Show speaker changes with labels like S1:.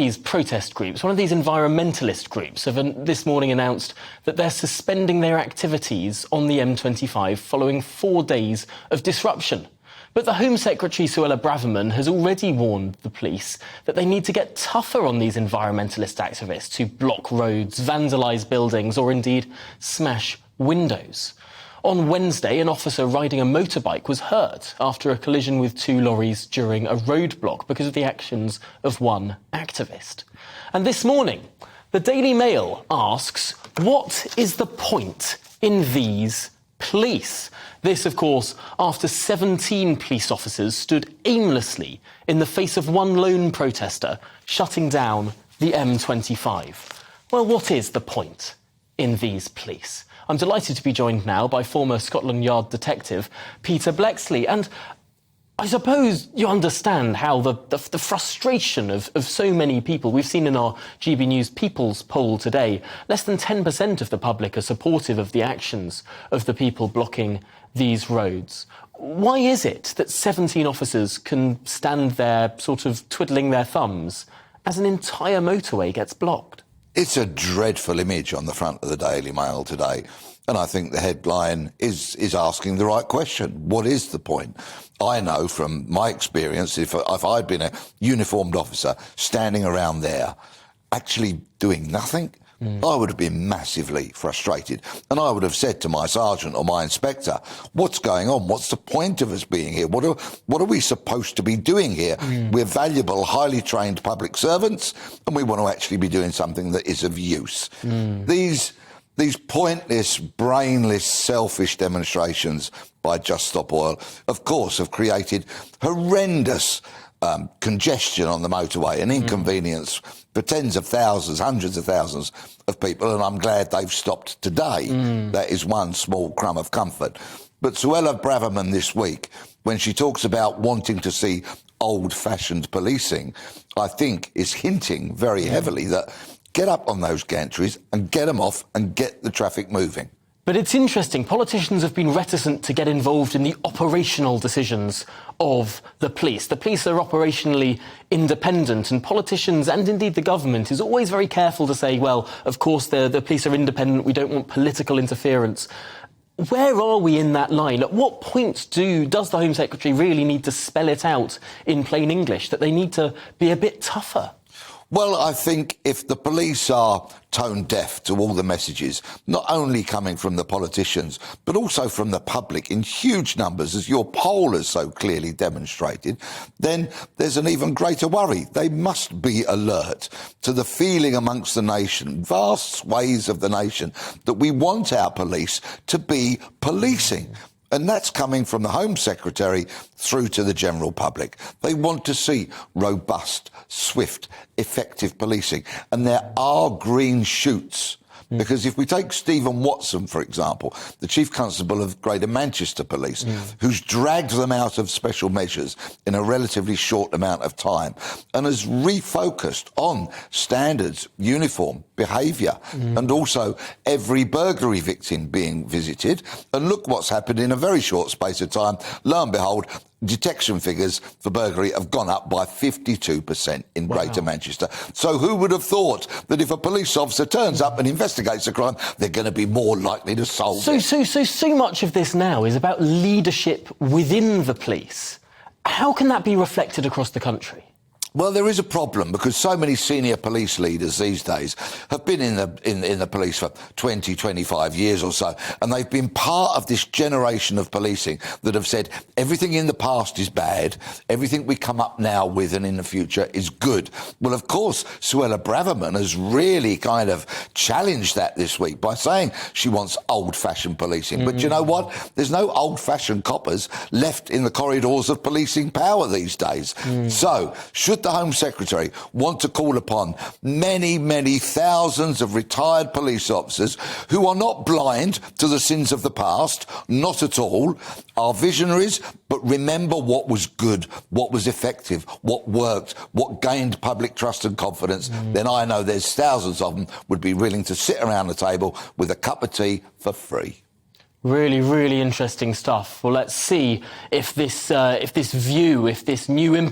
S1: these protest groups, one of these environmentalist groups, have this morning announced that they're suspending their activities on the M25 following 4 days of disruption. But the Home Secretary, Suella Braverman, has already warned the police that they need to get tougher on these environmentalist activists who block roads, vandalise buildings or indeed smash windows. On Wednesday, an officer riding a motorbike was hurt after a collision with 2 lorries during a roadblock because of the actions of one activist. And this morning, the Daily Mail asks, what is the point in these police? This, of course, after 17 police officers stood aimlessly in the face of one lone protester shutting down the M25. Well, what is the point in these police? I'm delighted to be joined now by former Scotland Yard detective Peter Bleksley. And I suppose you understand how the frustration of so many people. We've seen in our GBNews People's poll today, less than 10% of the public are supportive of the actions of the people blocking these roads. Why is it that 17 officers can stand there sort of twiddling their thumbs as an entire motorway gets blocked?
S2: It's a dreadful image on the front of the Daily Mail today. And I think the headline is asking the right question. What is the point? I know from my experience, if I'd been a uniformed officer standing around there, actually doing nothing, I would have been massively frustrated. And I would have said to my sergeant or my inspector, what's going on? What's the point of us being here? What are we supposed to be doing here? We're valuable, highly trained public servants, and we want to actually be doing something that is of use. These pointless, brainless, selfish demonstrations by Just Stop Oil, of course, have created horrendous congestion on the motorway and inconvenience for tens of thousands, hundreds of thousands of people, and I'm glad they've stopped today. That is one small crumb of comfort. But Suella Braverman this week, when she talks about wanting to see old-fashioned policing, I think is hinting very heavily that get up on those gantries and get them off and get the traffic moving.
S1: But it's interesting, politicians have been reticent to get involved in the operational decisions of the police. The police are operationally independent, and politicians and indeed the government is always very careful to say, well, of course the police are independent, we don't want political interference. Where are we in that line? At what point does the Home Secretary really need to spell it out in plain English, that they need to be a bit tougher?
S2: Well, I think if the police are tone deaf to all the messages, not only coming from the politicians, but also from the public in huge numbers, as your poll has so clearly demonstrated, then there's an even greater worry. They must be alert to the feeling amongst the nation, vast swathes of the nation, that we want our police to be policing. And that's coming from the Home Secretary through to the general public. They want to see robust, swift, effective policing. And there are green shoots. Because if we take Stephen Watson, for example, the Chief Constable of Greater Manchester Police, who's dragged them out of special measures in a relatively short amount of time and has refocused on standards, uniform, behaviour, and also every burglary victim being visited. And look what's happened in a very short space of time. Lo and behold, detection figures for burglary have gone up by 52% in Greater Manchester. So who would have thought that if a police officer turns up and investigates a crime, they're going to be more likely to solve it?
S1: So much of this now is about leadership within the police. How can that be reflected across the country?
S2: Well, there is a problem because so many senior police leaders these days have been in the police for 20, 25 years or so, and they've been part of this generation of policing that have said everything in the past is bad, everything we come up now with and in the future is good. Well, of course, Suella Braverman has really kind of challenged that this week by saying she wants old-fashioned policing. But you know what? There's no old-fashioned coppers left in the corridors of policing power these days. So, should the Home Secretary want to call upon many, many thousands of retired police officers who are not blind to the sins of the past, not at all, are visionaries, but remember what was good, what was effective, what worked, what gained public trust and confidence, then I know there's thousands of them would be willing to sit around the table with a cup of tea for free.
S1: Really, really interesting stuff. Well, let's see if this new